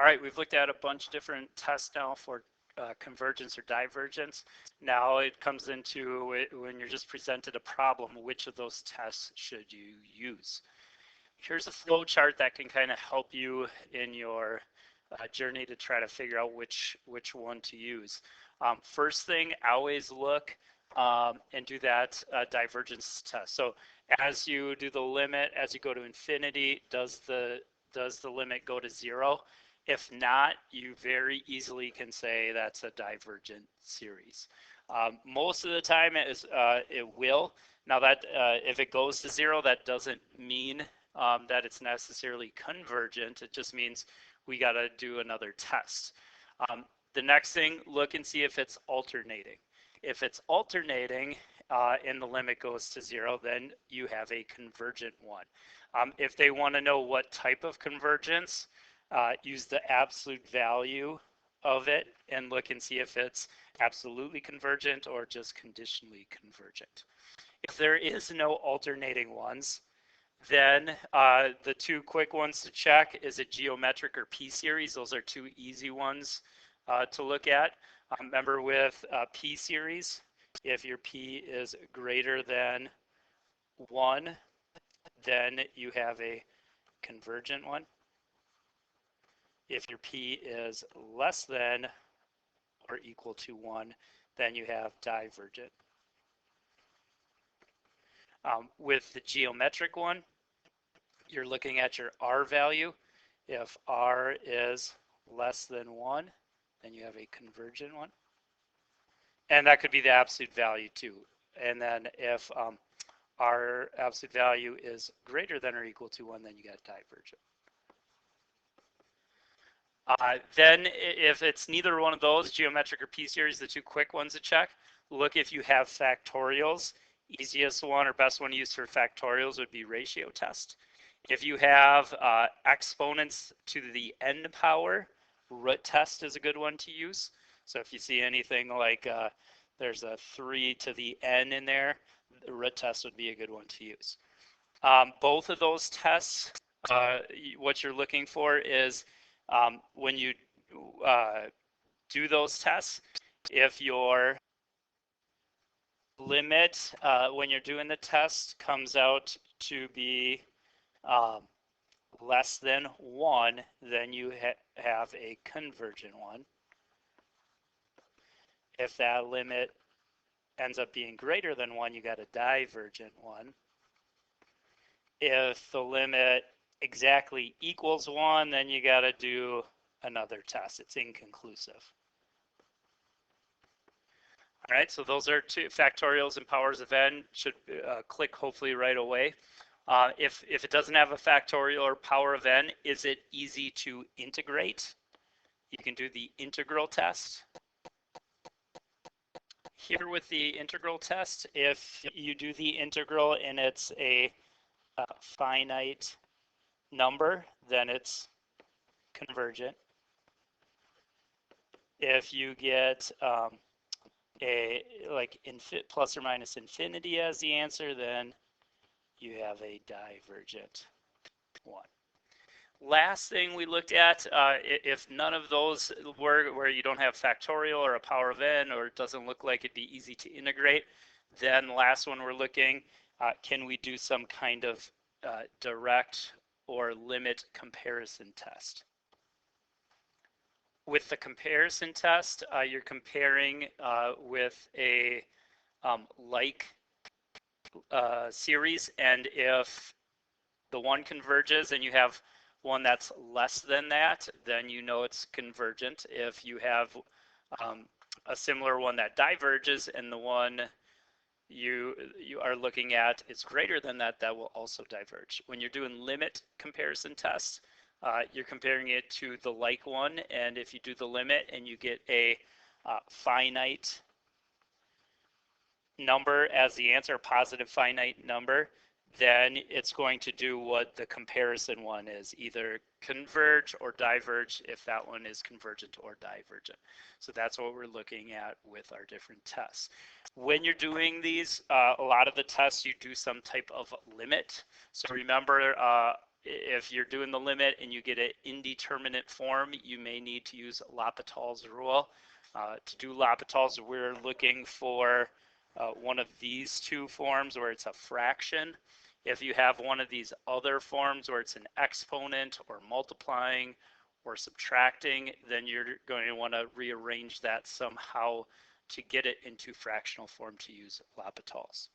All right, we've looked at a bunch of different tests now for convergence or divergence. Now it comes into it when you're just presented a problem, which of those tests should you use? Here's a flow chart that can kind of help you in your journey to try to figure out which one to use. First thing, always look and do that divergence test. So as you do the limit, as you go to infinity, does the limit go to 0? If not, you very easily can say that's a divergent series. Most of the time it will. Now that if it goes to 0, that doesn't mean that it's necessarily convergent. It just means we got to do another test. The next thing, look and see if it's alternating. If it's alternating and the limit goes to 0, then you have a convergent one. If they want to know what type of convergence, use the absolute value of it and look and see if it's absolutely convergent or just conditionally convergent. If there is no alternating ones, then the two quick ones to check, is it geometric or p-series? Those are two easy ones to look at. Remember with p-series, if your p is greater than 1, then you have a convergent one. If your p is less than or equal to 1, then you have divergent. With the geometric one, you're looking at your r value. If r is less than 1, then you have a convergent one. And that could be the absolute value too. And then if r absolute value is greater than or equal to 1, then you got divergent. Then if it's neither one of those, geometric or p-series, the two quick ones to check, look if you have factorials. Easiest one or best one to use for factorials would be ratio test. If you have exponents to the n power, root test is a good one to use. So if you see anything like there's a 3 to the n in there, the root test would be a good one to use. Both of those tests, what you're looking for is when you do those tests, if your limit when you're doing the test comes out to be less than 1, then you have a convergent one. If that limit ends up being greater than 1, you got a divergent one. If the limit exactly equals 1, then you got to do another test. It's inconclusive. All right, so those are two factorials and powers of n. Should click hopefully right away. If it doesn't have a factorial or power of n, is it easy to integrate? You can do the integral test. Here with the integral test, if you do the integral and it's a finite number, then it's convergent. If you get a like plus or minus infinity as the answer, then you have a divergent one. Last thing we looked at, if none of those were where you don't have factorial or a power of n, or it doesn't look like it'd be easy to integrate, then the last one we're looking, can we do some kind of direct or limit comparison test? With the comparison test, you're comparing with a like series, and if the one converges and you have one that's less than that, then you know it's convergent. If you have a similar one that diverges and the one you are looking at is greater than that, that will also diverge. When you're doing limit comparison tests, you're comparing it to the like one, and if you do the limit and you get a finite number as the answer, a positive finite number, then it's going to do what the comparison one is, either converge or diverge if that one is convergent or divergent. So that's what we're looking at with our different tests. When you're doing these, a lot of the tests you do some type of limit. So remember if you're doing the limit and you get an indeterminate form, you may need to use L'Hopital's rule. To do L'Hopital's, we're looking for one of these two forms where it's a fraction. If you have one of these other forms where it's an exponent or multiplying or subtracting, then you're going to want to rearrange that somehow to get it into fractional form to use L'Hopital's.